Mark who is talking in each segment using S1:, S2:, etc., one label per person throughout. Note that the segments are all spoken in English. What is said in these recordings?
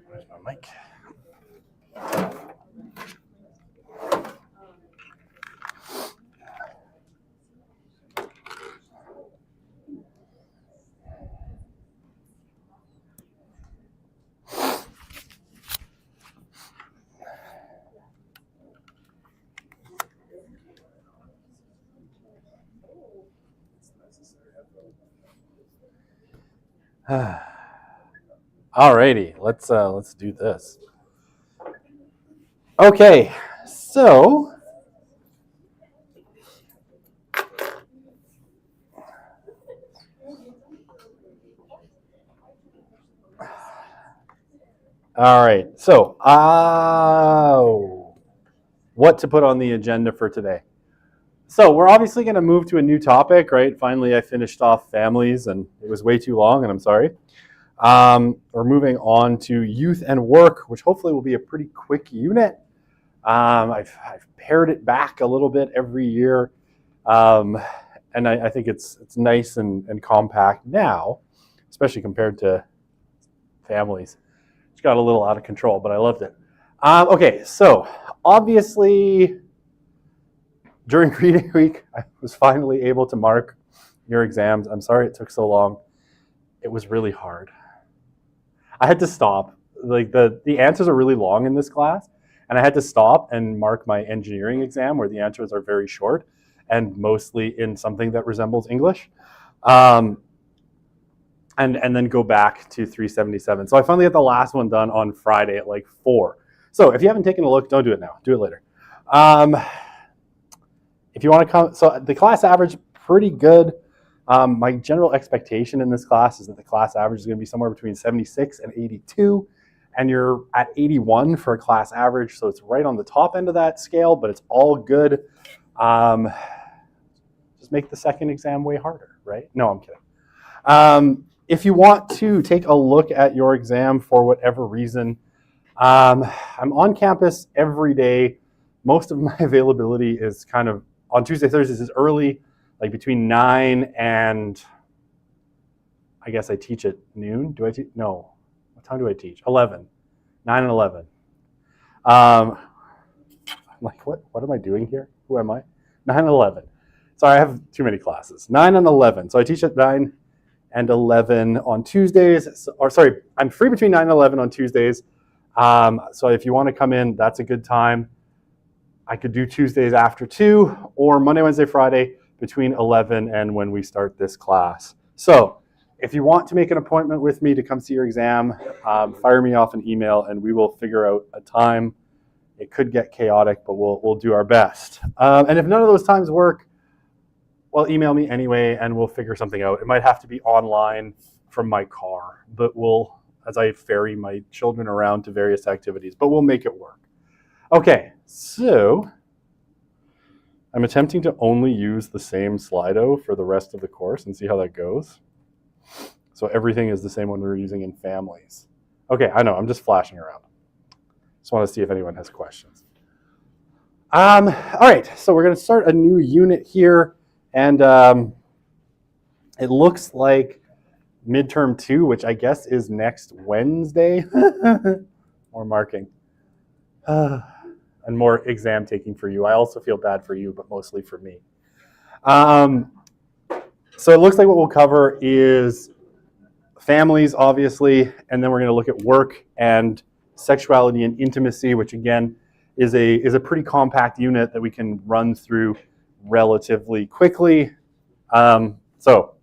S1: Where's my mic? Alrighty, let's do this. Okay, so all right, so what to put on the agenda for today? So we're obviously going to move to a new topic, right? Finally, I finished off families, and it was way too long, and I'm sorry. We're moving on to youth and work, which hopefully will be a pretty quick unit. I've pared it back a little bit every year, and I think it's nice and compact now, especially compared to families. It's got a little out of control, but I loved it. Okay, so obviously during reading week, I was finally able to mark your exams. I'm sorry it took so long. It was really hard. I had to stop. Like the answers are really long in this class, and I had to stop and mark my engineering exam where the answers are very short and mostly in something that resembles English. And then go back to 377. So I finally got the last one done on Friday at like 4. So if you haven't taken a look, don't do it now. Do it later. If you want to come, so the class average, pretty good. My general expectation in this class is that the class average is going to be somewhere between 76 and 82. And you're at 81 for a class average. So it's right on the top end of that scale, but it's all good. Just make the second exam way harder, right? No, I'm kidding. If you want to take a look at your exam for whatever reason, I'm on campus every day. Most of my availability is kind of on Tuesday, Thursdays is early, like between 9 and I guess I teach at noon. Do I teach? No. What time do I teach? 11. 9 and 11. I'm like, what am I doing here? Who am I? 9 and 11. Sorry, I have too many classes. 9 and 11. So I teach at 9 and 11 on Tuesdays. I'm free between 9 and 11 on Tuesdays. So if you want to come in, that's a good time. I could do Tuesdays after 2 or Monday, Wednesday, Friday between 11 and when we start this class. So if you want to make an appointment with me to come see your exam, fire me off an email and we will figure out a time. It could get chaotic, but we'll do our best. And if none of those times work, well, email me anyway and we'll figure something out. It might have to be online from my car, but as I ferry my children around to various activities, but we'll make it work. Okay, so I'm attempting to only use the same Slido for the rest of the course and see how that goes. So everything is the same one we were using in families. Okay, I know, I'm just flashing around. Just want to see if anyone has questions. All right, so we're going to start a new unit here, and it looks like midterm 2, which I guess is next Wednesday. More marking. And more exam taking for you. I also feel bad for you, but mostly for me. So it looks like what we'll cover is families, obviously, and then we're going to look at work and sexuality and intimacy, which again is a pretty compact unit that we can run through relatively quickly. So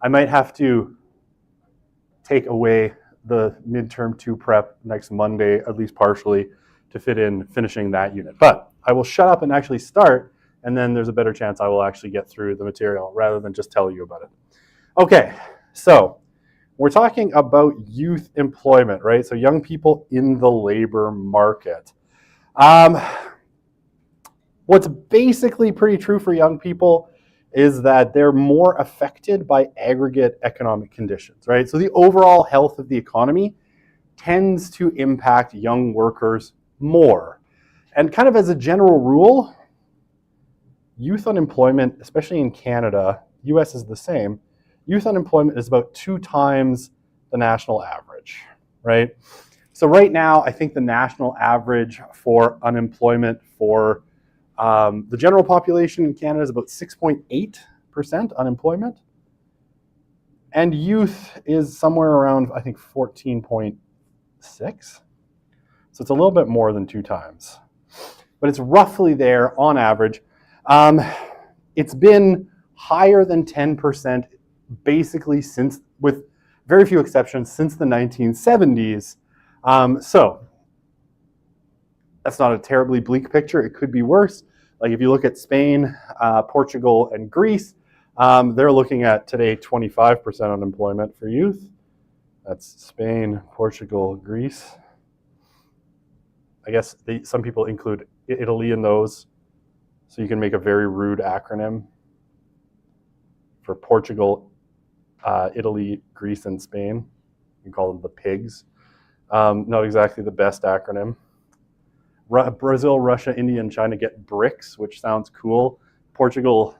S1: I might have to take away the midterm 2 prep next Monday, at least partially, to fit in finishing that unit. But I will shut up and actually start, and then there's a better chance I will actually get through the material rather than just tell you about it. Okay, so we're talking about youth employment, right? So young people in the labor market. What's basically pretty true for young people is that they're more affected by aggregate economic conditions, right? So the overall health of the economy tends to impact young workers more. And kind of as a general rule, youth unemployment, especially in Canada, US is the same, youth unemployment is about 2 times the national average, right? So right now, I think the national average for unemployment for the general population in Canada is about 6.8% unemployment. And youth is somewhere around, I think, 14.6. So it's a little bit more than 2 times. But it's roughly there on average. It's been higher than 10% basically since, with very few exceptions, since the 1970s. So that's not a terribly bleak picture. It could be worse. Like if you look at Spain, Portugal, and Greece, they're looking at today 25% unemployment for youth. That's Spain, Portugal, Greece. I guess some people include Italy in those. So you can make a very rude acronym for Portugal, Italy, Greece, and Spain. You can call them the pigs. Not exactly the best acronym. Brazil, Russia, India, and China get BRICS, which sounds cool. Portugal,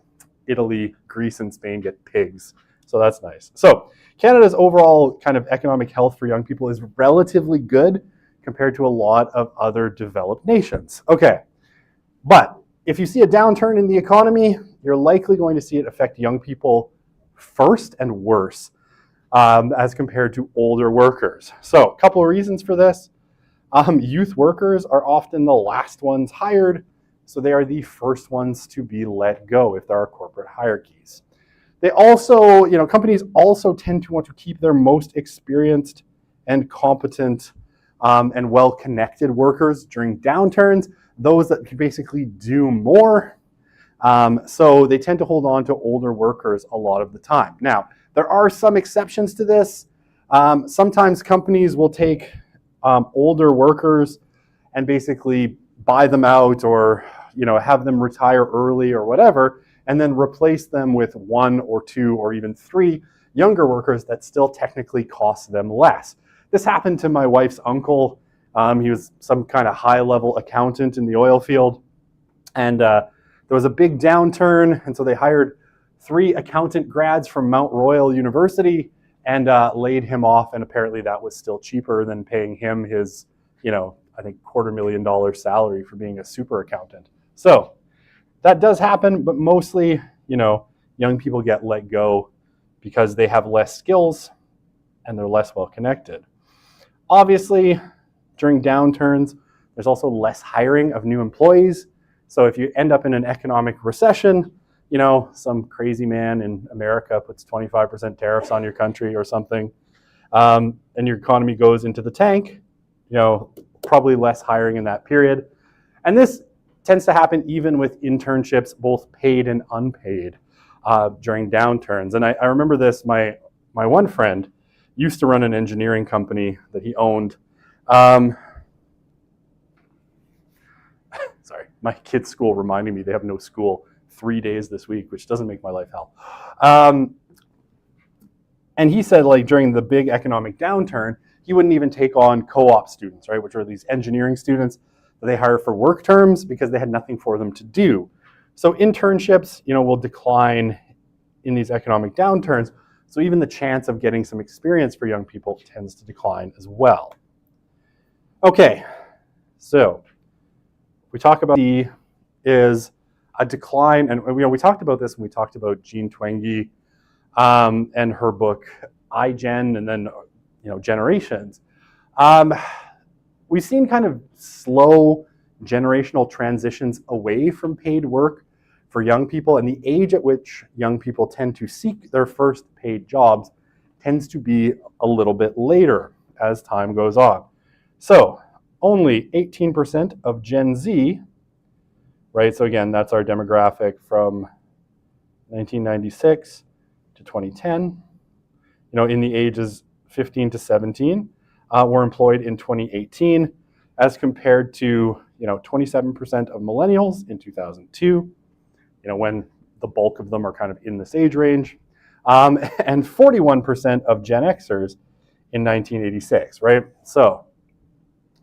S1: Italy, Greece, and Spain get pigs. So that's nice. So Canada's overall kind of economic health for young people is relatively good compared to a lot of other developed nations. Okay, but if you see a downturn in the economy, you're likely going to see it affect young people first and worse as compared to older workers. So a couple of reasons for this. Youth workers are often the last ones hired, so they are the first ones to be let go if there are corporate hierarchies. They also, companies also tend to want to keep their most experienced and competent and well-connected workers during downturns, those that can basically do more. So they tend to hold on to older workers a lot of the time. Now, there are some exceptions to this. Sometimes companies will take older workers and basically buy them out or have them retire early or whatever, and then replace them with 1 or 2 or even 3 younger workers that still technically cost them less. This happened to my wife's uncle. He was some kind of high-level accountant in the oil field, and there was a big downturn, and so they hired 3 accountant grads from Mount Royal University and laid him off, and apparently that was still cheaper than paying him his, I think $250,000 salary for being a super accountant. So that does happen, but mostly, young people get let go because they have less skills and they're less well connected. Obviously, during downturns, there's also less hiring of new employees. So if you end up in an economic recession, some crazy man in America puts 25% tariffs on your country or something, and your economy goes into the tank, probably less hiring in that period. And this tends to happen even with internships, both paid and unpaid, during downturns. And I remember this, my one friend used to run an engineering company that he owned. Sorry, my kids' school reminding me they have no school 3 days this week, which doesn't make my life hell. And he said, during the big economic downturn, he wouldn't even take on co-op students, right, which are these engineering students that they hire for work terms because they had nothing for them to do. So internships, will decline in these economic downturns. So even the chance of getting some experience for young people tends to decline as well. Okay, so we talk about is a decline, and we talked about this when we talked about Jean Twenge and her book iGen, and then generations. We've seen kind of slow generational transitions away from paid work for young people, and the age at which young people tend to seek their first paid jobs tends to be a little bit later. as time goes on. So only 18% of Gen Z, right? So again, that's our demographic from 1996 to 2010, in the ages 15 to 17, were employed in 2018, as compared to 27% of millennials in 2002, when the bulk of them are kind of in this age range, and 41% of Gen Xers in 1986, right? So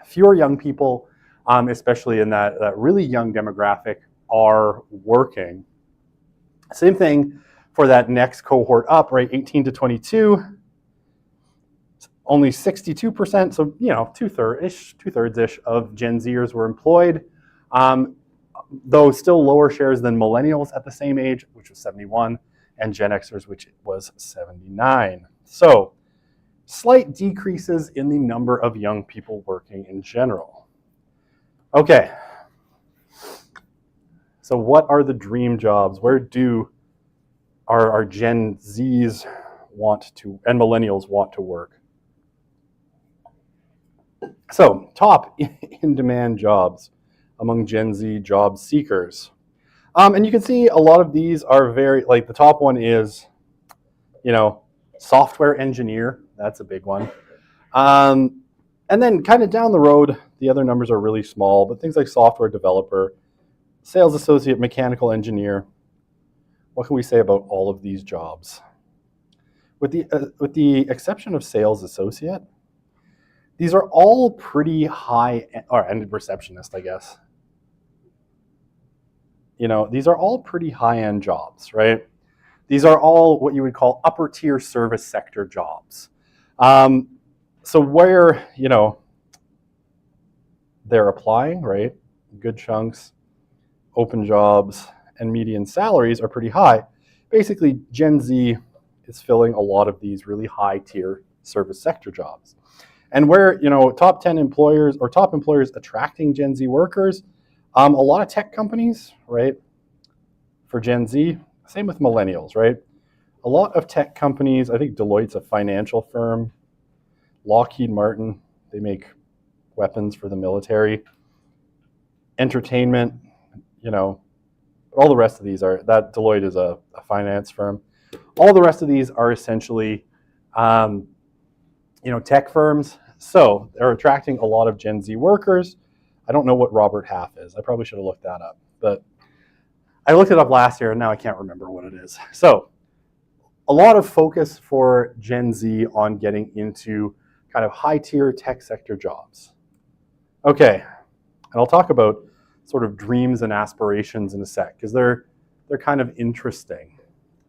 S1: fewer young people, especially in that really young demographic, are working. Same thing for that next cohort up, right? 18 to 22, only 62%, so two-thirds-ish of Gen Zers were employed, though still lower shares than millennials at the same age, which was 71, and Gen Xers, which was 79. So slight decreases in the number of young people working in general. Okay, so what are the dream jobs? Where do our Gen Zs want to, and millennials want to work? So top in-demand jobs among Gen Z job seekers. And you can see a lot of these are very, like the top one is, software engineer. That's a big one. And then kind of down the road, the other numbers are really small, but things like software developer, sales associate, mechanical engineer. What can we say about all of these jobs? With the exception of sales associate, these are all pretty high, and receptionist, I guess. These are all pretty high-end jobs, right? These are all what you would call upper-tier service sector jobs. So where, they're applying, right? Good chunks, open jobs, and median salaries are pretty high. Basically, Gen Z is filling a lot of these really high-tier service sector jobs. And where, top 10 employers or top employers attracting Gen Z workers, a lot of tech companies, right, for Gen Z, same with millennials, right? A lot of tech companies, I think Deloitte's a financial firm, Lockheed Martin, they make weapons for the military, entertainment, all the rest of these are, that Deloitte is a finance firm. All the rest of these are essentially, tech firms. So they're attracting a lot of Gen Z workers. I don't know what Robert Half is. I probably should have looked that up, but I looked it up last year and now I can't remember what it is. So a lot of focus for Gen Z on getting into kind of high-tier tech sector jobs. Okay, and I'll talk about sort of dreams and aspirations in a sec, because they're kind of interesting.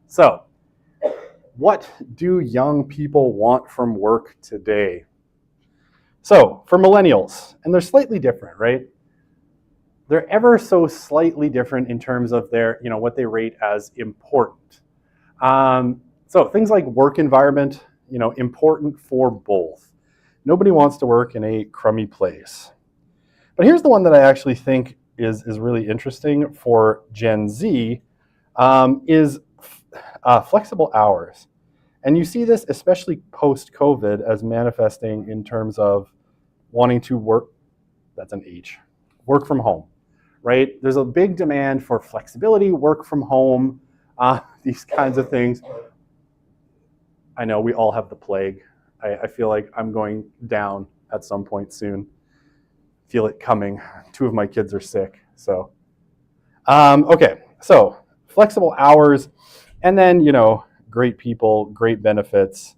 S1: So, what do young people want from work today? So, for millennials, and they're slightly different, right? They're ever so slightly different in terms of their, what they rate as important. So things like work environment, important for both. Nobody wants to work in a crummy place. But here's the one that I actually think is really interesting for Gen Z, is flexible hours. And you see this especially post-COVID as manifesting in terms of wanting to work, that's an H, work from home, right? There's a big demand for flexibility, work from home, these kinds of things. I know we all have the plague. I feel like I'm going down at some point soon. Feel it coming. 2 of my kids are sick, so. Okay, so flexible hours, and then, great people, great benefits.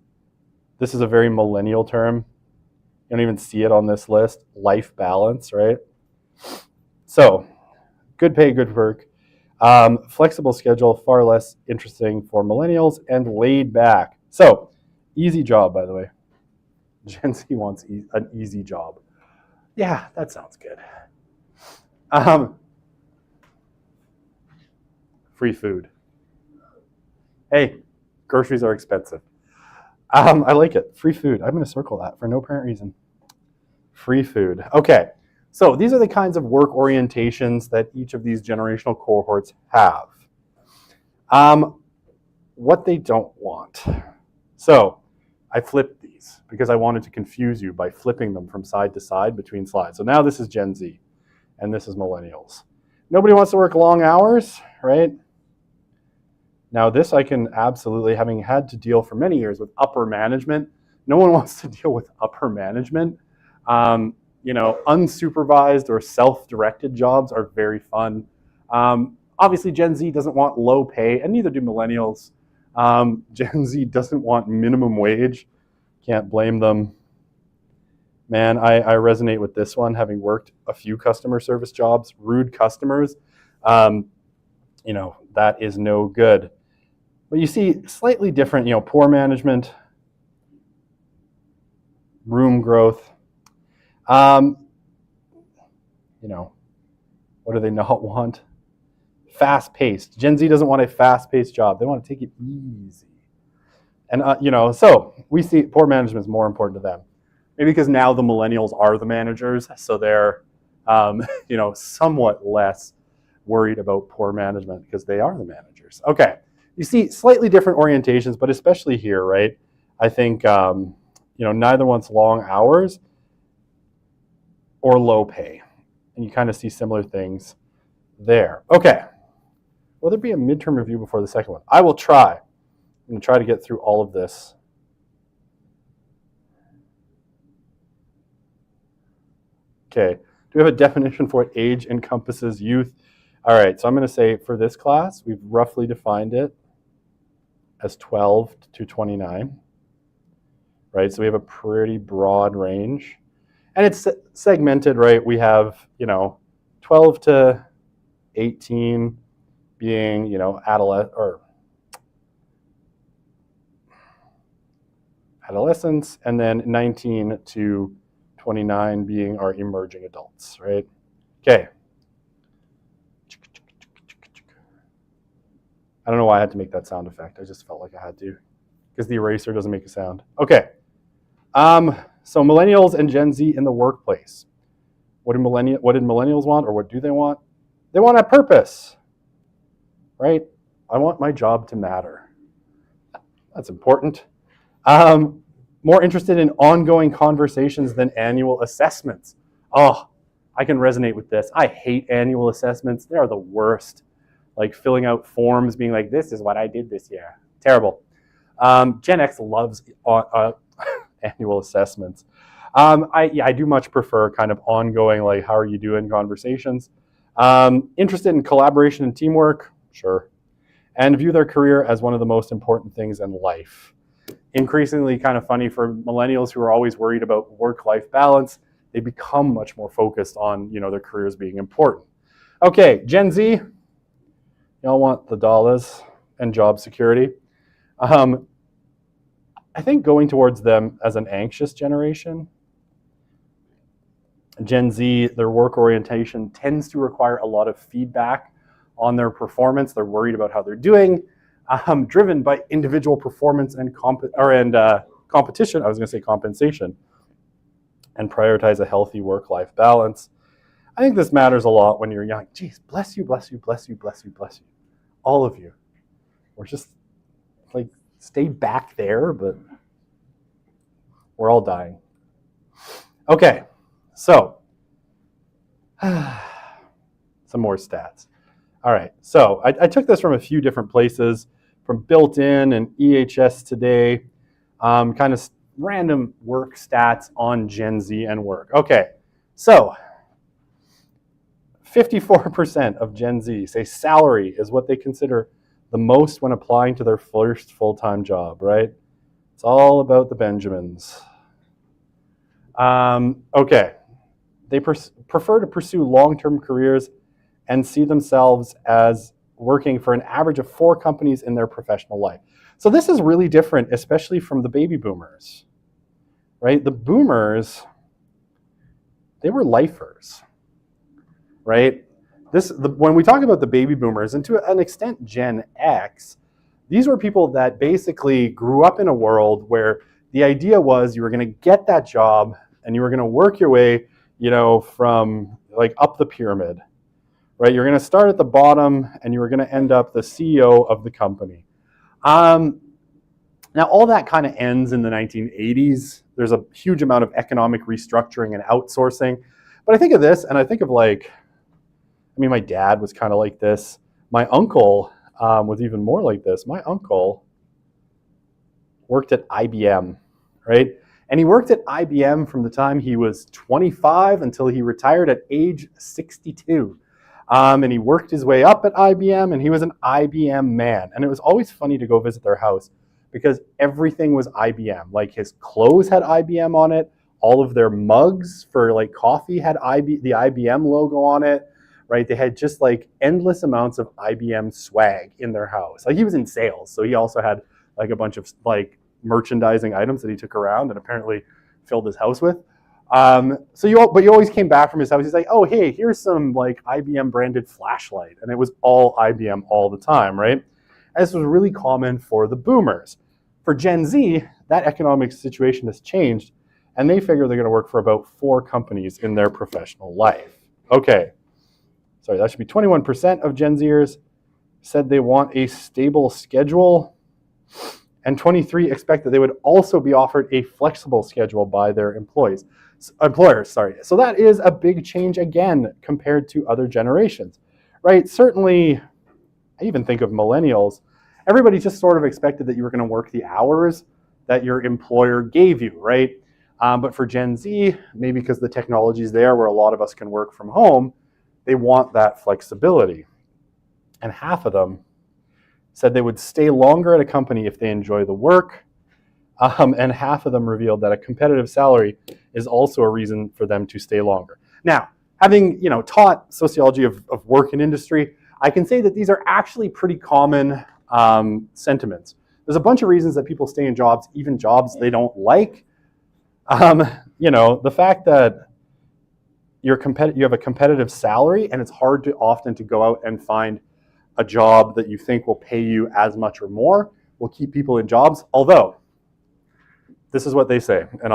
S1: This is a very millennial term. You don't even see it on this list. Life balance, right? So, good pay, good work. Flexible schedule, far less interesting for millennials, and laid back. So, easy job, by the way. Gen Z wants an easy job. Yeah, that sounds good. Free food. Hey, groceries are expensive. I like it. Free food. I'm going to circle that for no apparent reason. Free food. Okay, so these are the kinds of work orientations that each of these generational cohorts have. What they don't want. So I flipped these. these because I wanted to confuse you by flipping them from side to side between slides. So now this is Gen Z and this is millennials. Nobody wants to work long hours, right? Now this I can absolutely, having had to deal for many years with upper management, no one wants to deal with upper management. Unsupervised or self-directed jobs are very fun. Obviously, Gen Z doesn't want low pay, and neither do millennials. Gen Z doesn't want minimum wage. Can't blame them. Man, I resonate with this one, having worked a few customer service jobs. Rude customers, that is no good. But you see slightly different, poor management, room growth. What do they not want? Fast-paced. Gen Z doesn't want a fast-paced job. They want to take it easy. And, so we see poor management is more important to them. Maybe because now the millennials are the managers, so they're, somewhat less worried about poor management because they are the managers. Okay, you see slightly different orientations, but especially here, right? I think, neither wants long hours or low pay. And you kind of see similar things there. Okay. Will there be a midterm review before the second one? I will try. I'm going to try to get through all of this. Okay. Do we have a definition for what age encompasses youth? All right. So I'm going to say for this class, we've roughly defined it as 12 to 29. Right? So we have a pretty broad range. And it's segmented, right? We have, 12 to 18 being, adolescents, and then 19 to 29 being our emerging adults, right? Okay. I don't know why I had to make that sound effect. I just felt like I had to, because the eraser doesn't make a sound. Okay. So millennials and Gen Z in the workplace. What did millennials want, or what do they want? They want a purpose, right? I want my job to matter. That's important. More interested in ongoing conversations than annual assessments. Oh, I can resonate with this. I hate annual assessments. They are the worst. Like filling out forms, being like, this is what I did this year. Terrible. Gen X loves annual assessments. I do much prefer kind of ongoing, like, how are you doing conversations. Interested in collaboration and teamwork? Sure. And view their career as one of the most important things in life. Increasingly kind of funny for millennials who are always worried about work-life balance. They become much more focused on, their careers being important. Okay, Gen Z, y'all want the dollars and job security. I think going towards them as an anxious generation. Gen Z, their work orientation tends to require a lot of feedback on their performance. They're worried about how they're doing, driven by individual performance and competition. I was going to say compensation, and prioritize a healthy work-life balance. I think this matters a lot when you're young. Geez, bless you, bless you, bless you, bless you, bless you. All of you. We're just like, stay back there, but we're all dying. Okay, so some more stats. All right, so I took this from a few different places, from Built-In and EHS Today, kind of random work stats on Gen Z and work. Okay, so 54% of Gen Z say salary is what they consider the most when applying to their first full-time job, right? It's all about the Benjamins. Okay, they prefer to pursue long-term careers and see themselves as working for an average of 4 companies in their professional life. So this is really different, especially from the baby boomers, right? The boomers, they were lifers, right? When we talk about the baby boomers, and to an extent Gen X, these were people that basically grew up in a world where the idea was you were going to get that job and you were going to work your way, from like up the pyramid, right? You're going to start at the bottom and you were going to end up the CEO of the company. Now, all that kind of ends in the 1980s. There's a huge amount of economic restructuring and outsourcing. But I think of this, and I think of like, I mean, my dad was kind of like this. My uncle was even more like this. My uncle worked at IBM, right? And he worked at IBM from the time he was 25 until he retired at age 62. And he worked his way up at IBM, and he was an IBM man. And it was always funny to go visit their house because everything was IBM. Like his clothes had IBM on it. All of their mugs for like coffee had the IBM logo on it, right? They had just like endless amounts of IBM swag in their house. Like he was in sales, so he also had like a bunch of like merchandising items that he took around and apparently filled his house with. But you always came back from his house. He's like, oh, hey, here's some like IBM branded flashlight. And it was all IBM all the time, right? And this was really common for the boomers. For Gen Z, that economic situation has changed, and they figure they're going to work for about 4 companies in their professional life. Okay, sorry, that should be 21% of Gen Zers said they want a stable schedule, and 23 expect that they would also be offered a flexible schedule by their employers. So that is a big change again compared to other generations, right? Certainly, I even think of millennials. Everybody just sort of expected that you were going to work the hours that your employer gave you, right? But for Gen Z, maybe because the technology is there where a lot of us can work from home, they want that flexibility. And half of them said they would stay longer at a company if they enjoy the work. And half of them revealed that a competitive salary is also a reason for them to stay longer. Now, having taught sociology of work and industry, I can say that these are actually pretty common sentiments. There's a bunch of reasons that people stay in jobs, even jobs they don't like. The fact that you have a competitive salary and it's hard often to go out and find a job that you think will pay you as much or more will keep people in jobs. Although, this is what they say, and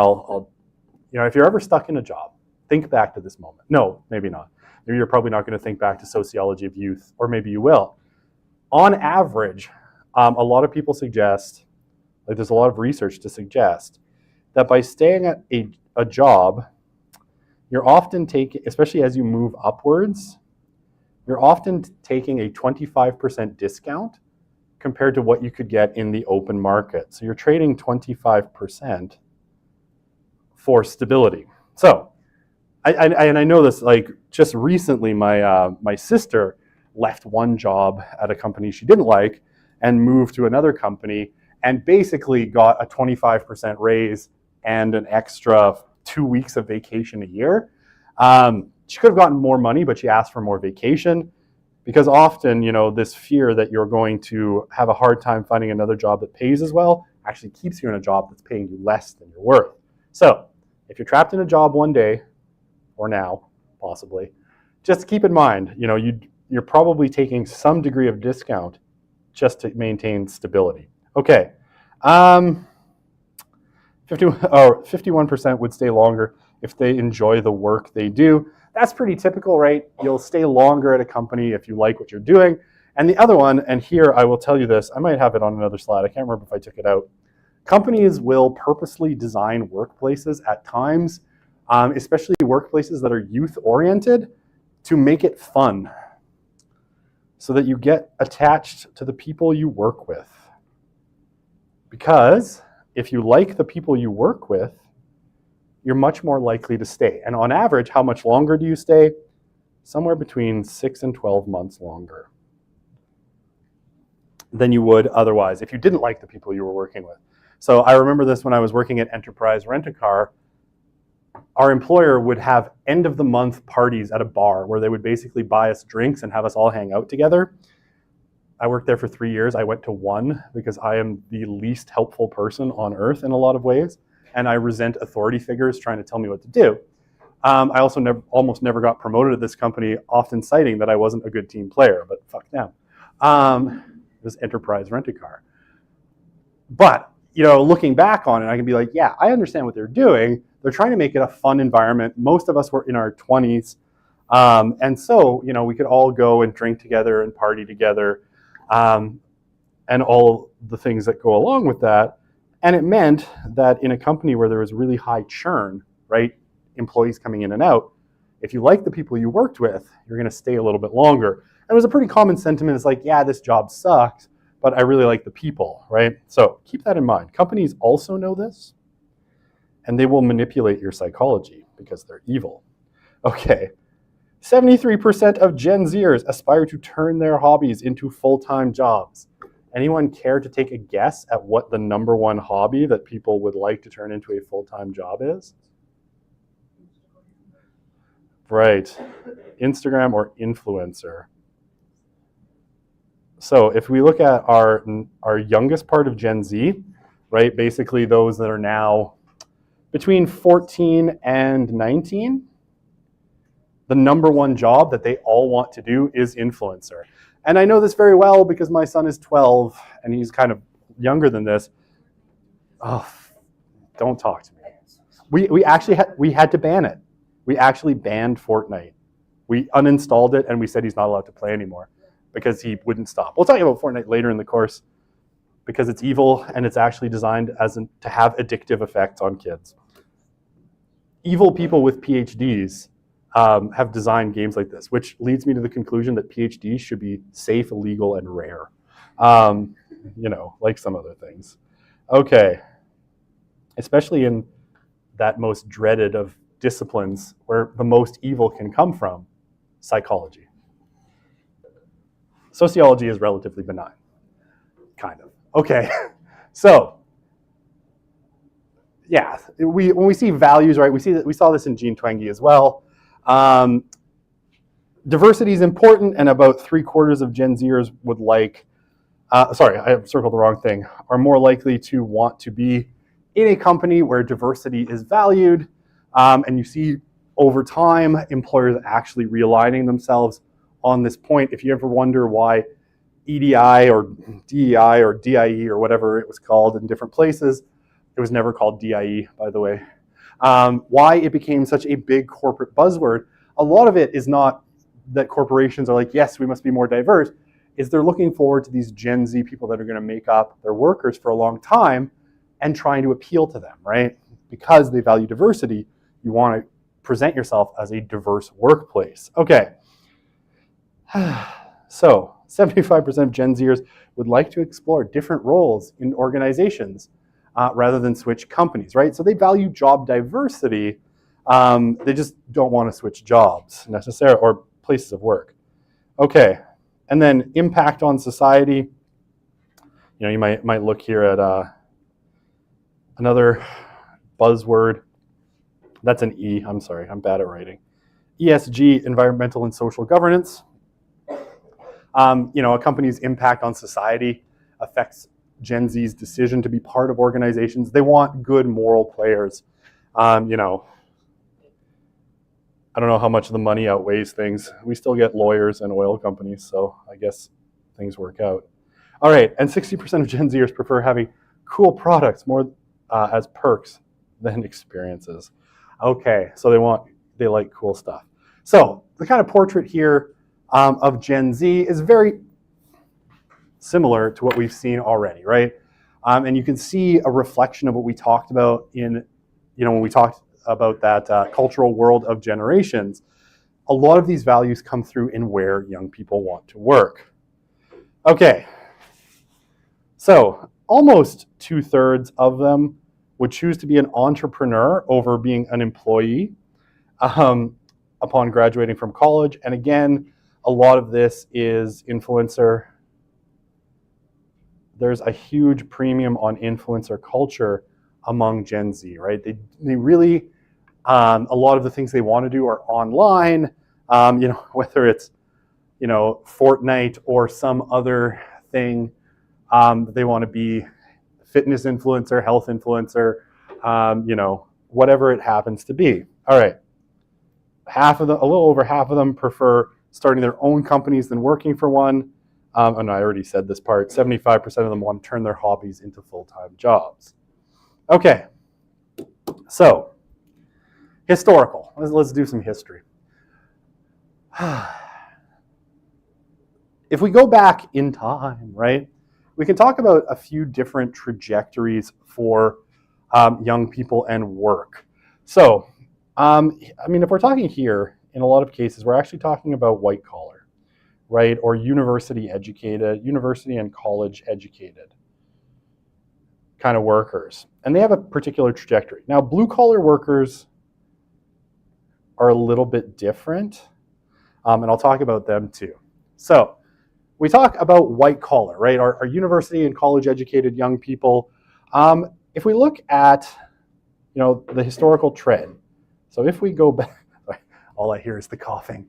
S1: if you're ever stuck in a job, think back to this moment. No, maybe not. Maybe you're probably not going to think back to sociology of youth, or maybe you will. On average, a lot of people suggest, like there's a lot of research to suggest, that by staying at a job, you're often taking, especially as you move upwards, you're often taking a 25% discount compared to what you could get in the open market. So you're trading 25% for stability. So, I know this, like just recently, my sister left one job at a company she didn't like and moved to another company and basically got a 25% raise and an extra 2 weeks of vacation a year. She could have gotten more money, but she asked for more vacation because often, this fear that you're going to have a hard time finding another job that pays as well actually keeps you in a job that's paying you less than you're worth. So if you're trapped in a job one day, or now, possibly, just keep in mind, you're probably taking some degree of discount just to maintain stability. Okay. 51% would stay longer if they enjoy the work they do. That's pretty typical, right? You'll stay longer at a company if you like what you're doing. And the other one, and here I will tell you this, I might have it on another slide. I can't remember if I took it out. Companies will purposely design workplaces at times, especially workplaces that are youth-oriented, to make it fun so that you get attached to the people you work with. Because if you like the people you work with, you're much more likely to stay. And on average, how much longer do you stay? Somewhere between 6 and 12 months longer than you would otherwise if you didn't like the people you were working with. So I remember this when I was working at Enterprise Rent-A-Car. Our employer would have end of the month parties at a bar where they would basically buy us drinks and have us all hang out together. I worked there for 3 years. I went to one because I am the least helpful person on earth in a lot of ways. And I resent authority figures trying to tell me what to do. I also almost never got promoted at this company, often citing that I wasn't a good team player, but fuck them. It was Enterprise Rent-A-Car. But, looking back on it, I can be like, yeah, I understand what they're doing. They're trying to make it a fun environment. Most of us were in our 20s. And so, we could all go and drink together and party together and all the things that go along with that. And it meant that in a company where there was really high churn, right, employees coming in and out, if you like the people you worked with, you're going to stay a little bit longer. And it was a pretty common sentiment. It's like, yeah, this job sucks, but I really like the people, right? So keep that in mind. Companies also know this, and they will manipulate your psychology because they're evil. Okay, 73% of Gen Zers aspire to turn their hobbies into full-time jobs. Anyone care to take a guess at what the number one hobby that people would like to turn into a full-time job is? Right, Instagram or influencer. So if we look at our youngest part of Gen Z, right, basically those that are now between 14 and 19, the number one job that they all want to do is influencer. And I know this very well because my son is 12 and he's kind of younger than this. Oh, don't talk to me. We actually had to ban it. We actually banned Fortnite. We uninstalled it and we said he's not allowed to play anymore because he wouldn't stop. We'll talk about Fortnite later in the course because it's evil and it's actually designed to have addictive effects on kids. Evil people with PhDs have designed games like this, which leads me to the conclusion that PhDs should be safe, legal, and rare. Like some other things. Okay. Especially in that most dreaded of disciplines where the most evil can come from, psychology. Sociology is relatively benign, kind of. Okay, so yeah, when we see values, right? We saw this in Jean Twenge as well. Diversity is important, and about 3/4 of Gen Zers would like. Sorry, I circled the wrong thing. Are more likely to want to be in a company where diversity is valued. And you see over time, employers actually realigning themselves on this point. If you ever wonder why EDI or DEI or DIE or whatever it was called in different places, it was never called DIE, by the way. Why it became such a big corporate buzzword, a lot of it is not that corporations are like, yes, we must be more diverse, is they're looking forward to these Gen Z people that are going to make up their workers for a long time and trying to appeal to them, right? Because they value diversity, you want to present yourself as a diverse workplace. Okay. So 75% of Gen Zers would like to explore different roles in organizations rather than switch companies, right? So they value job diversity. They just don't want to switch jobs necessarily or places of work. Okay. And then impact on society. You might look here at another buzzword. That's an E. I'm sorry. I'm bad at writing. ESG, environmental and social governance. A company's impact on society affects Gen Z's decision to be part of organizations. They want good moral players. I don't know how much the money outweighs things. We still get lawyers and oil companies, so I guess things work out. All right, and 60% of Gen Zers prefer having cool products more as perks than experiences. Okay, so they like cool stuff. So the kind of portrait here of Gen Z is very similar to what we've seen already, right? And you can see a reflection of what we talked about when we talked about that cultural world of generations. A lot of these values come through in where young people want to work. Okay, so almost 2/3 of them would choose to be an entrepreneur over being an employee upon graduating from college. And again, a lot of this is influencer. There's a huge premium on influencer culture among Gen Z, right? They really, a lot of the things they want to do are online, whether it's, Fortnite or some other thing. They want to be fitness influencer, health influencer, whatever it happens to be. All right. A little over half of them prefer starting their own companies than working for one. And I already said this part, 75% of them want to turn their hobbies into full-time jobs. Okay. So, historical. Let's do some history. If we go back in time, right? we can talk about a few different trajectories for young people and work. So, I mean, if we're talking here, in a lot of cases, we're actually talking about white collar, right? Or university educated, university and college educated kind of workers. And they have a particular trajectory. Now, blue collar workers are a little bit different, and I'll talk about them too. So, we talk about white collar, right? Our university and college educated young people. If we look at, the historical trend. So if we go back, all I hear is the coughing.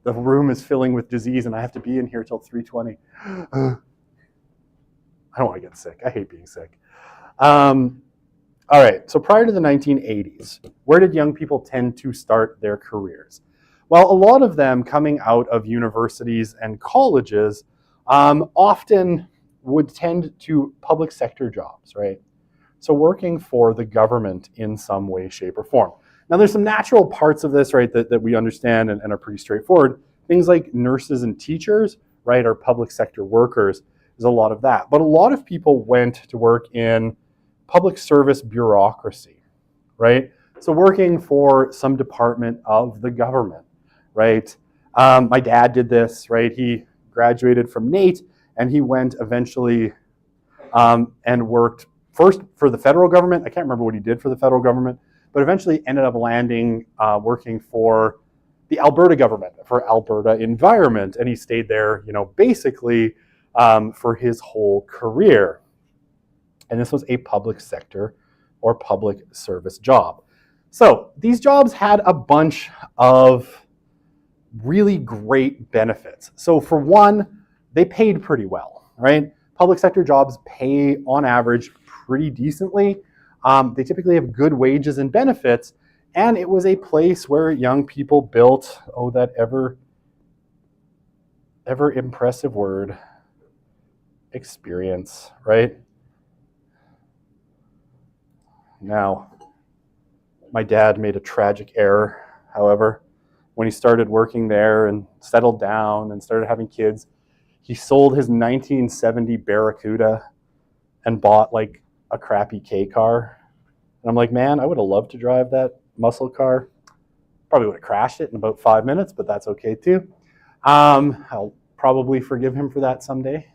S1: The room is filling with disease, and I have to be in here till 3:20. I don't want to get sick. I hate being sick. All right, so prior to the 1980s, where did young people tend to start their careers? Well, a lot of them coming out of universities and colleges often would tend to public sector jobs, right? So working for the government in some way, shape, or form. Now, there's some natural parts of this, right, that we understand and are pretty straightforward. Things like nurses and teachers, right, or public sector workers, there's a lot of that. But a lot of people went to work in public service bureaucracy, right? So working for some department of the government, right? My dad did this, right? He graduated from NAIT, and he went eventually and worked first for the federal government. I can't remember what he did for the federal government, but eventually ended up landing working for the Alberta government, for Alberta Environment, and he stayed there, basically for his whole career. And this was a public sector or public service job. So these jobs had a bunch of really great benefits. So for one, they paid pretty well, right? Public sector jobs pay on average pretty decently. They typically have good wages and benefits, and it was a place where young people built, that ever impressive word, experience, right? Now, my dad made a tragic error, however. When he started working there and settled down and started having kids, he sold his 1970 Barracuda and bought like a crappy K car. And I'm like, man, I would have loved to drive that muscle car. Probably would have crashed it in about 5 minutes, but that's okay too. I'll probably forgive him for that someday.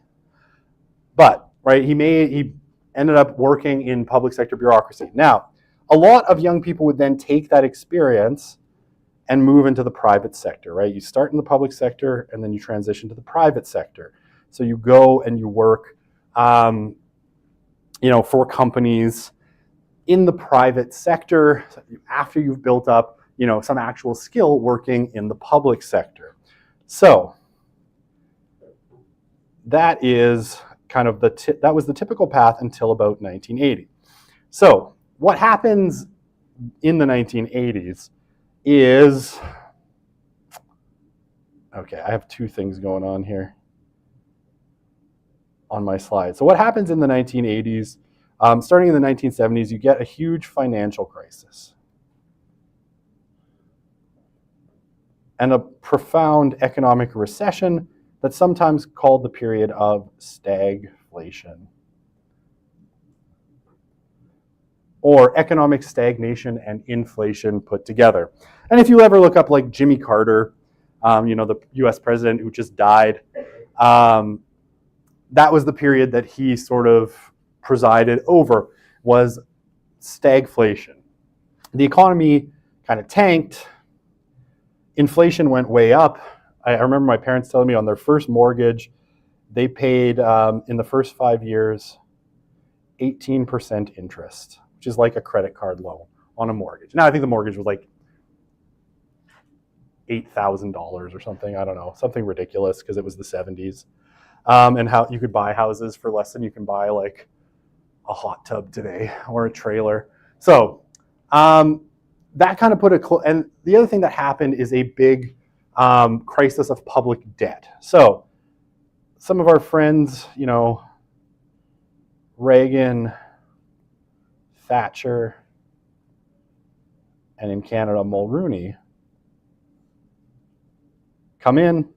S1: But, right, he ended up working in public sector bureaucracy. Now, a lot of young people would then take that experience and move into the private sector, right? You start in the public sector and then you transition to the private sector. So you go and you work, for companies in the private sector after you've built up, some actual skill working in the public sector. So that is kind of that was the typical path until about 1980. So what happens in the 1980s is, okay, I have two things going on here on my slide. So what happens in the 1980s, starting in the 1970s, you get a huge financial crisis and a profound economic recession that's sometimes called the period of stagflation, or economic stagnation and inflation put together. And if you ever look up like Jimmy Carter, the US president who just died, that was the period that he sort of presided over, was stagflation. The economy kind of tanked. Inflation went way up. I remember my parents telling me on their first mortgage, they paid in the first 5 years 18% interest, which is like a credit card loan on a mortgage. Now I think the mortgage was like $8,000 or something. I don't know, something ridiculous because it was the 70s. And how you could buy houses for less than you can buy like a hot tub today or a trailer. So that kind of put and the other thing that happened is a big crisis of public debt. So some of our friends, Reagan, Thatcher, and in Canada, Mulroney, come in,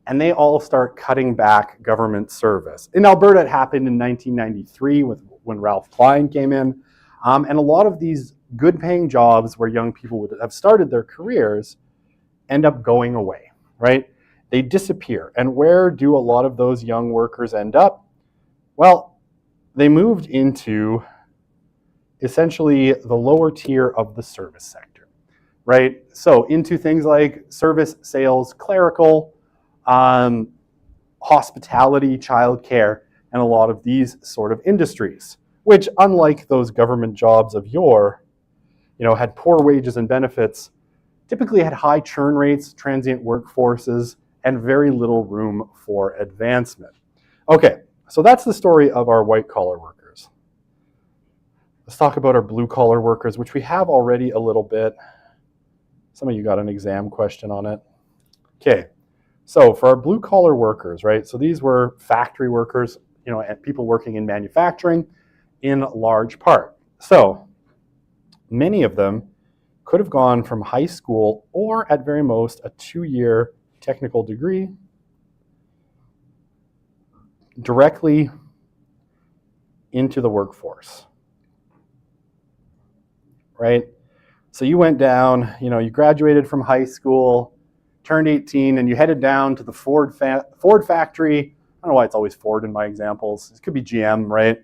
S1: and they all start cutting back government service. In Alberta, it happened in 1993 when Ralph Klein came in. And a lot of these good paying jobs where young people would have started their careers end up going away, right? They disappear. And where do a lot of those young workers end up? Well, they moved into essentially the lower tier of the service sector, right? So into things like service, sales, clerical, hospitality, childcare, and a lot of these sort of industries, which, unlike those government jobs of yore, had poor wages and benefits, typically had high churn rates, transient workforces, and very little room for advancement. Okay, so that's the story of our white-collar workers. Let's talk about our blue-collar workers, which we have already a little bit. Some of you got an exam question on it. Okay, so for our blue-collar workers, right, so these were factory workers, and people working in manufacturing in large part. So many of them could have gone from high school or at very most a 2-year technical degree directly into the workforce, right? So you went down, you graduated from high school, turned 18, and you headed down to the Ford factory. I don't know why it's always Ford in my examples. It could be GM, right?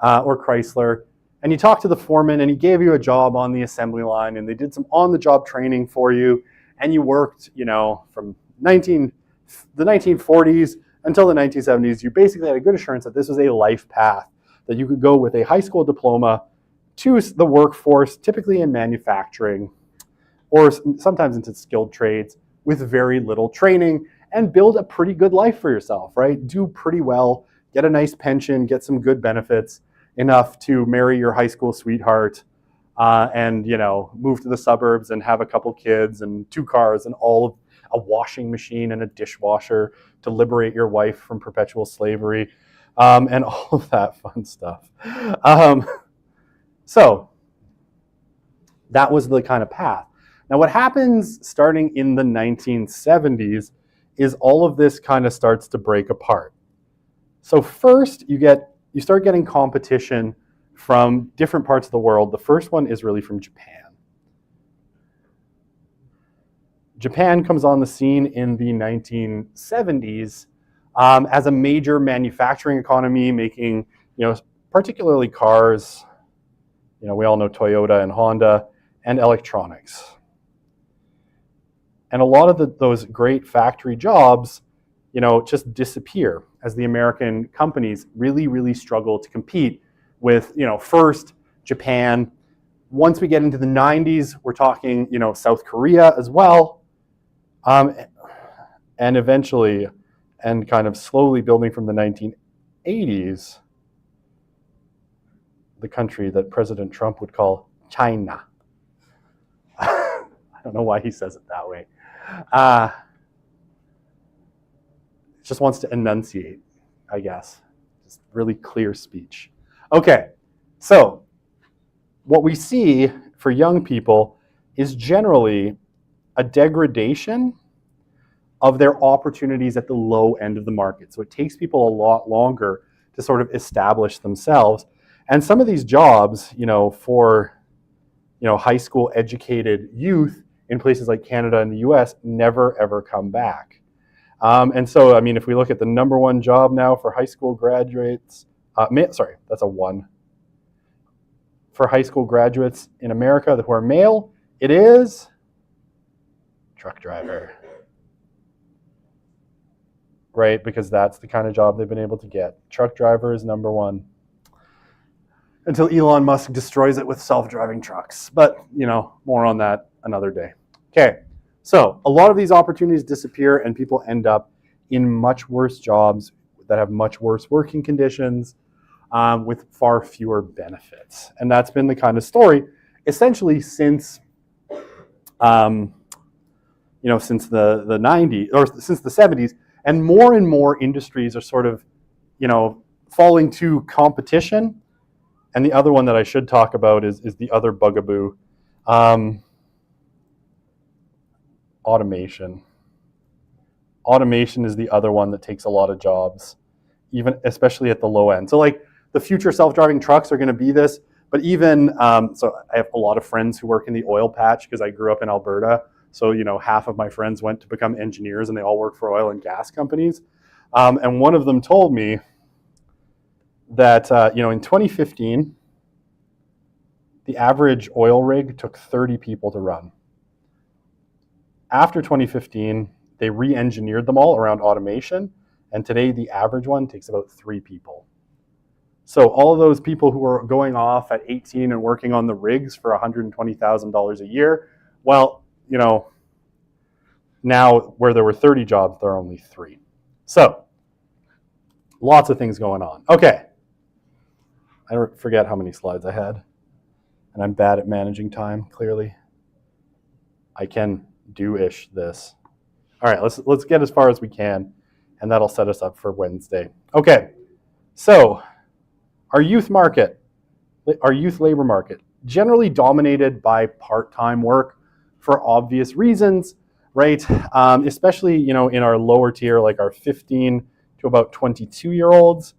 S1: Or Chrysler. And you talked to the foreman and he gave you a job on the assembly line and they did some on-the-job training for you. And you worked, from the 1940s until the 1970s. You basically had a good assurance that this was a life path, that you could go with a high school diploma to the workforce, typically in manufacturing, or sometimes into skilled trades with very little training, and build a pretty good life for yourself, right? Do pretty well, get a nice pension, get some good benefits, enough to marry your high school sweetheart, and move to the suburbs and have a couple kids and 2 cars and a washing machine and a dishwasher to liberate your wife from perpetual slavery, and all of that fun stuff. So that was the kind of path. Now what happens starting in the 1970s is all of this kind of starts to break apart. So first you start getting competition from different parts of the world. The first one is really from Japan. Japan comes on the scene in the 1970s as a major manufacturing economy, making, particularly cars. We all know Toyota and Honda, and electronics. And a lot of those great factory jobs, just disappear as the American companies really, really struggle to compete with, first Japan. Once we get into the 90s, we're talking, South Korea as well. And eventually, and kind of slowly building from the 1980s, the country that President Trump would call China. I don't know why he says it that way. Just wants to enunciate, I guess. Just really clear speech. Okay, so what we see for young people is generally a degradation of their opportunities at the low end of the market. So it takes people a lot longer to sort of establish themselves. And some of these jobs, for high school educated youth in places like Canada and the US never ever come back. And so, if we look at the number one job now for high school graduates, that's a 1. For high school graduates in America who are male, it is truck driver. Right, because that's the kind of job they've been able to get. Truck driver is number 1. Until Elon Musk destroys it with self-driving trucks. But, more on that another day. Okay, so a lot of these opportunities disappear and people end up in much worse jobs that have much worse working conditions with far fewer benefits. And that's been the kind of story essentially since, since the 90s, or since the 70s, and more industries are sort of, falling to competition. And the other one that I should talk about is the other bugaboo, automation. Automation is the other one that takes a lot of jobs, even especially at the low end. So like the future self-driving trucks are going to be this, but even so I have a lot of friends who work in the oil patch because I grew up in Alberta. So, half of my friends went to become engineers and they all work for oil and gas companies. And one of them told me that, in 2015, the average oil rig took 30 people to run. After 2015, they re-engineered them all around automation. And today the average one takes about 3 people. So all of those people who are going off at 18 and working on the rigs for $120,000 a year, well, now where there were 30 jobs, there are only 3. So lots of things going on. Okay. I forget how many slides I had. And I'm bad at managing time, clearly. I can do-ish this. All right, let's get as far as we can, and that'll set us up for Wednesday. Okay, so our youth labor market, generally dominated by part-time work for obvious reasons, right? Especially, in our lower tier, like our 15 to about 22-year-olds,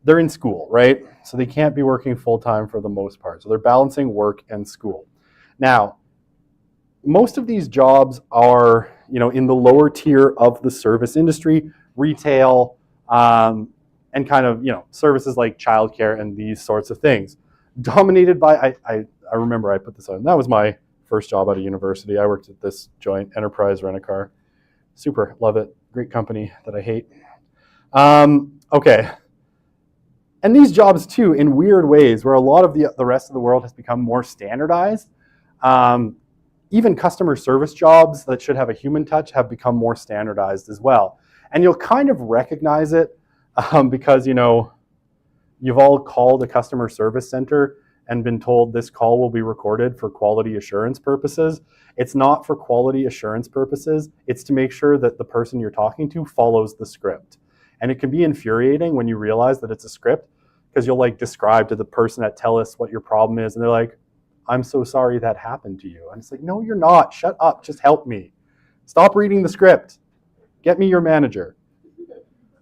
S1: they're in school, right? So they can't be working full-time for the most part. So they're balancing work and school. Now, most of these jobs are, in the lower tier of the service industry, retail, and kind of, services like childcare and these sorts of things. Dominated by, I remember I put this on. That was my first job out of university. I worked at this joint enterprise rent-a-car. Super, love it. Great company that I hate. Okay. And these jobs too, in weird ways, where a lot of the rest of the world has become more standardized. Even customer service jobs that should have a human touch have become more standardized as well. And you'll kind of recognize it because, you've all called a customer service center and been told this call will be recorded for quality assurance purposes. It's not for quality assurance purposes. It's to make sure that the person you're talking to follows the script. And it can be infuriating when you realize that it's a script because you'll describe to the person at TELUS what your problem is. And they're like, I'm so sorry that happened to you. And it's like, no, you're not. Shut up. Just help me. Stop reading the script. Get me your manager.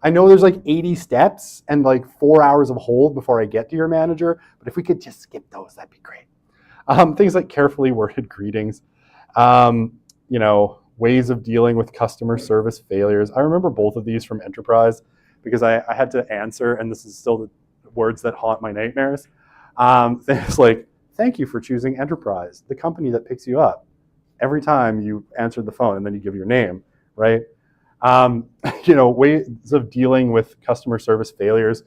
S1: I know there's 80 steps and 4 hours of hold before I get to your manager, but if we could just skip those, that'd be great. Things like carefully worded greetings, ways of dealing with customer service failures. I remember both of these from enterprise because I had to answer, and this is still the words that haunt my nightmares. Things like, thank you for choosing Enterprise, the company that picks you up every time you answer the phone and then you give your name, right? Ways of dealing with customer service failures.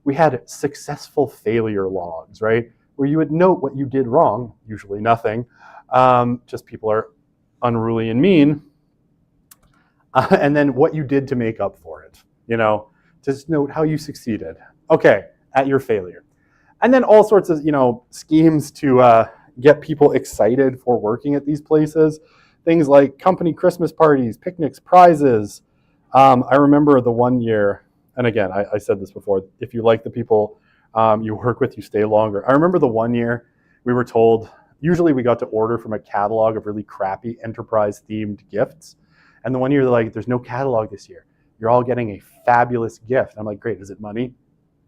S1: We had successful failure logs, right? Where you would note what you did wrong, usually nothing, just people are unruly and mean, and then what you did to make up for it, just note how you succeeded, okay, at your failure. And then all sorts of, schemes to get people excited for working at these places. Things like company Christmas parties, picnics, prizes. I remember the one year, and again, I said this before, if you like the people you work with, you stay longer. I remember the one year we were told, usually we got to order from a catalog of really crappy enterprise-themed gifts. And the one year they're like, there's no catalog this year. You're all getting a fabulous gift. And I'm like, great, is it money?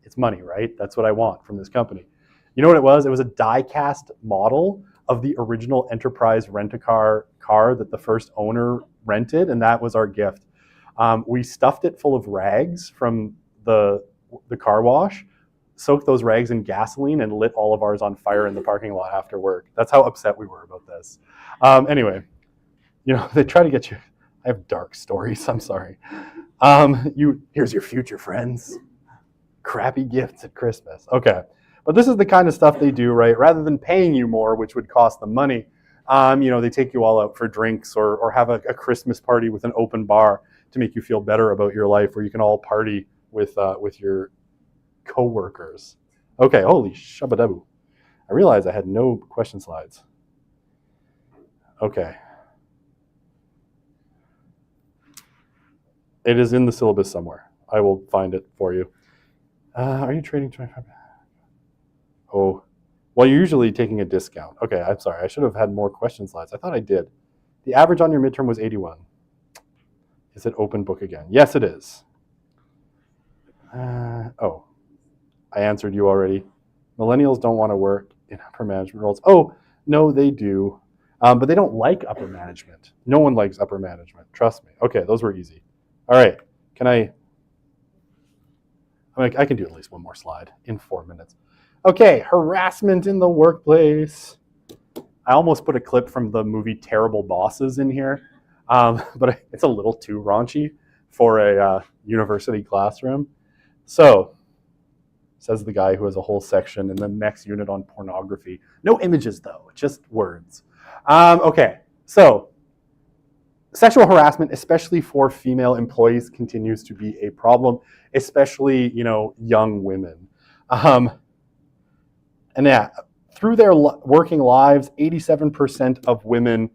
S1: It's money, right? That's what I want from this company. You know what it was? It was a die-cast model of the original Enterprise rent-a-car car that the first owner rented, and that was our gift. We stuffed it full of rags from the car wash, soaked those rags in gasoline, and lit all of ours on fire in the parking lot after work. That's how upset we were about this. Anyway, they try to get you. I have dark stories. I'm sorry. Here's your future friends. Crappy gifts at Christmas. Okay. But this is the kind of stuff they do, right? Rather than paying you more, which would cost them money, they take you all out for drinks or have a Christmas party with an open bar to make you feel better about your life, where you can all party with your coworkers. Okay, holy shabadabu. I realized I had no question slides. Okay. It is in the syllabus somewhere. I will find it for you. Are you trading 25? Oh, well, you're usually taking a discount. Okay, I'm sorry. I should have had more question slides. I thought I did. The average on your midterm was 81. Is it open book again? Yes, it is. Oh, I answered you already. Millennials don't want to work in upper management roles. Oh, no, they do. But they don't like upper management. No one likes upper management. Trust me. Okay, those were easy. All right. I can do at least one more slide in 4 minutes. Okay, harassment in the workplace. I almost put a clip from the movie Terrible Bosses in here, but it's a little too raunchy for a university classroom. So, says the guy who has a whole section in the next unit on pornography. No images though, just words. Okay, so sexual harassment, especially for female employees, continues to be a problem, especially, young women. And yeah, through their working lives, 87% of women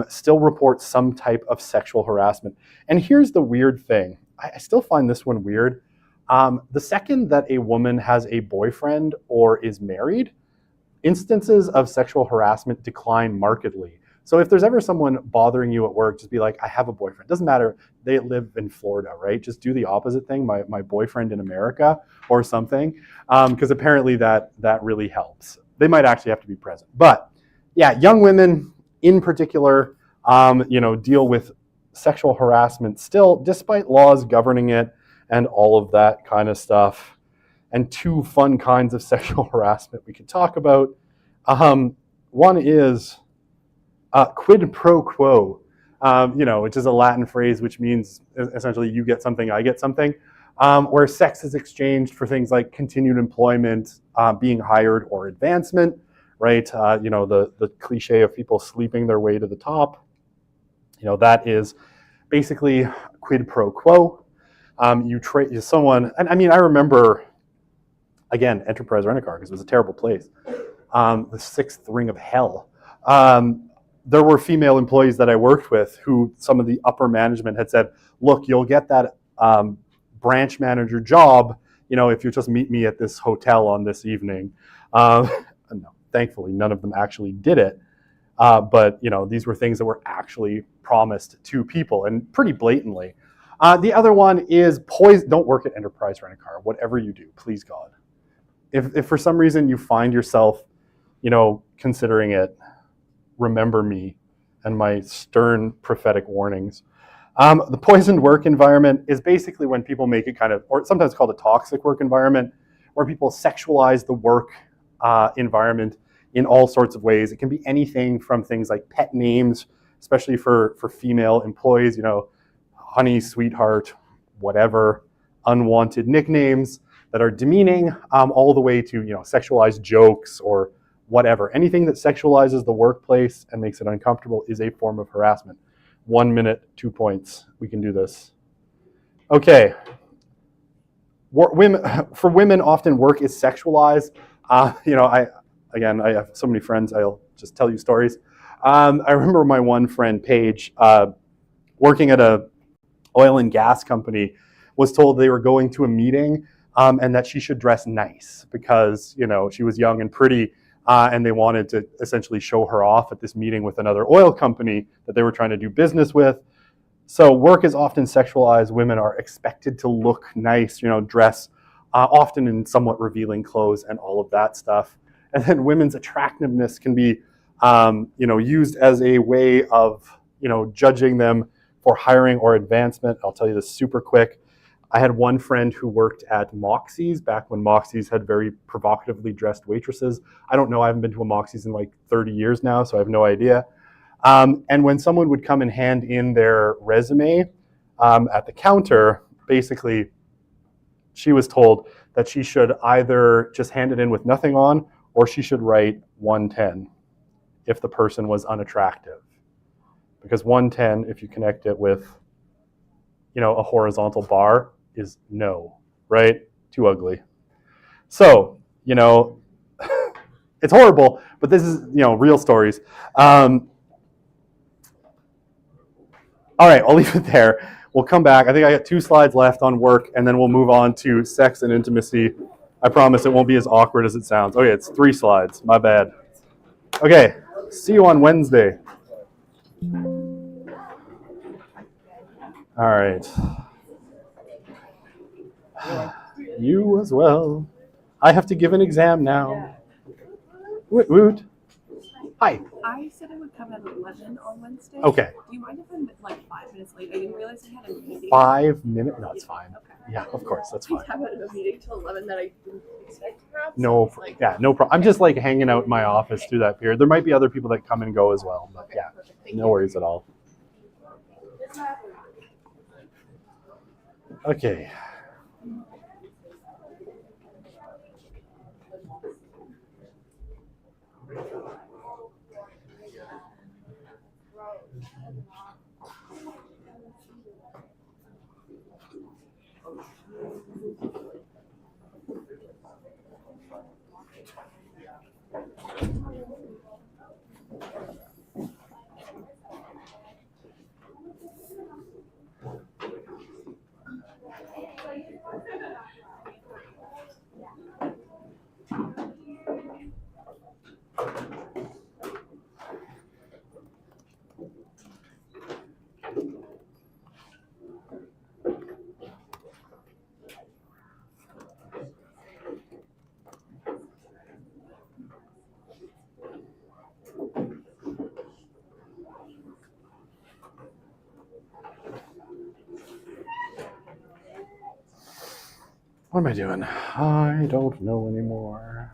S1: still report some type of sexual harassment. And here's the weird thing. I still find this one weird. The second that a woman has a boyfriend or is married, instances of sexual harassment decline markedly. So if there's ever someone bothering you at work, just be like, I have a boyfriend. Doesn't matter, they live in Florida, right? Just do the opposite thing, my boyfriend in America or something, because apparently that really helps. They might actually have to be present. But yeah, young women in particular, deal with sexual harassment still, despite laws governing it and all of that kind of stuff. And two fun kinds of sexual harassment we could talk about. One is quid pro quo, which is a Latin phrase which means essentially you get something, I get something, where sex is exchanged for things like continued employment, being hired, or advancement, right? The cliche of people sleeping their way to the top. That is basically quid pro quo. You trade someone, and I mean, I remember, again, Enterprise Rent-A-Car, because it was a terrible place. The sixth ring of hell. There were female employees that I worked with who some of the upper management had said, look, you'll get that branch manager job, if you just meet me at this hotel on this evening. No, thankfully, none of them actually did it. But these were things that were actually promised to people, and pretty blatantly. The other one is poison. Don't work at Enterprise Rent-A-Car, whatever you do, please God. If for some reason you find yourself, considering it, remember me and my stern prophetic warnings. The poisoned work environment is basically when people make it or sometimes called a toxic work environment, where people sexualize the work environment in all sorts of ways. It can be anything from things like pet names, especially for female employees, honey, sweetheart, whatever, unwanted nicknames that are demeaning, all the way to sexualized jokes or whatever. Anything that sexualizes the workplace and makes it uncomfortable is a form of harassment. 1 minute, 2 points. We can do this. Okay. For women, often work is sexualized. I have so many friends, I'll just tell you stories. I remember my one friend, Paige, working at a oil and gas company, was told they were going to a meeting and that she should dress nice because, she was young and pretty, and they wanted to essentially show her off at this meeting with another oil company that they were trying to do business with. So work is often sexualized. Women are expected to look nice, dress often in somewhat revealing clothes and all of that stuff. And then women's attractiveness can be, used as a way of, judging them for hiring or advancement. I'll tell you this super quick. I had one friend who worked at Moxie's back when Moxie's had very provocatively dressed waitresses. I don't know, I haven't been to a Moxie's in like 30 years now, so I have no idea. And when someone would come and hand in their resume at the counter, basically she was told that she should either just hand it in with nothing on, or she should write 110 if the person was unattractive. Because 110, if you connect it with, a horizontal bar, is no, right? Too ugly. So, it's horrible, but this is, real stories. All right, I'll leave it there. We'll come back. I think I got 2 slides left on work, and then we'll move on to sex and intimacy. I promise it won't be as awkward as it sounds. Okay, it's 3 slides. My bad. Okay, see you on Wednesday. All right. You as well. I have to give an exam now. Woot woot. Hi.
S2: I said I would come at 11 on Wednesday.
S1: Okay.
S2: Do you mind if I'm like 5 minutes late? I didn't realize I had a meeting.
S1: 5 minutes? No, it's fine.
S2: Okay.
S1: Yeah, of course, that's
S2: I
S1: fine.
S2: have a meeting till 11 that I didn't expect to have.
S1: No,
S2: so like,
S1: yeah, no problem. I'm just like hanging out in my office through that period. There might be other people that come and go as well, but
S2: okay,
S1: yeah,
S2: perfect.
S1: no worries at all. Okay. What am I doing? I don't know anymore.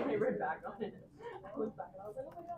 S2: I read back on it. I looked back and I was like, oh my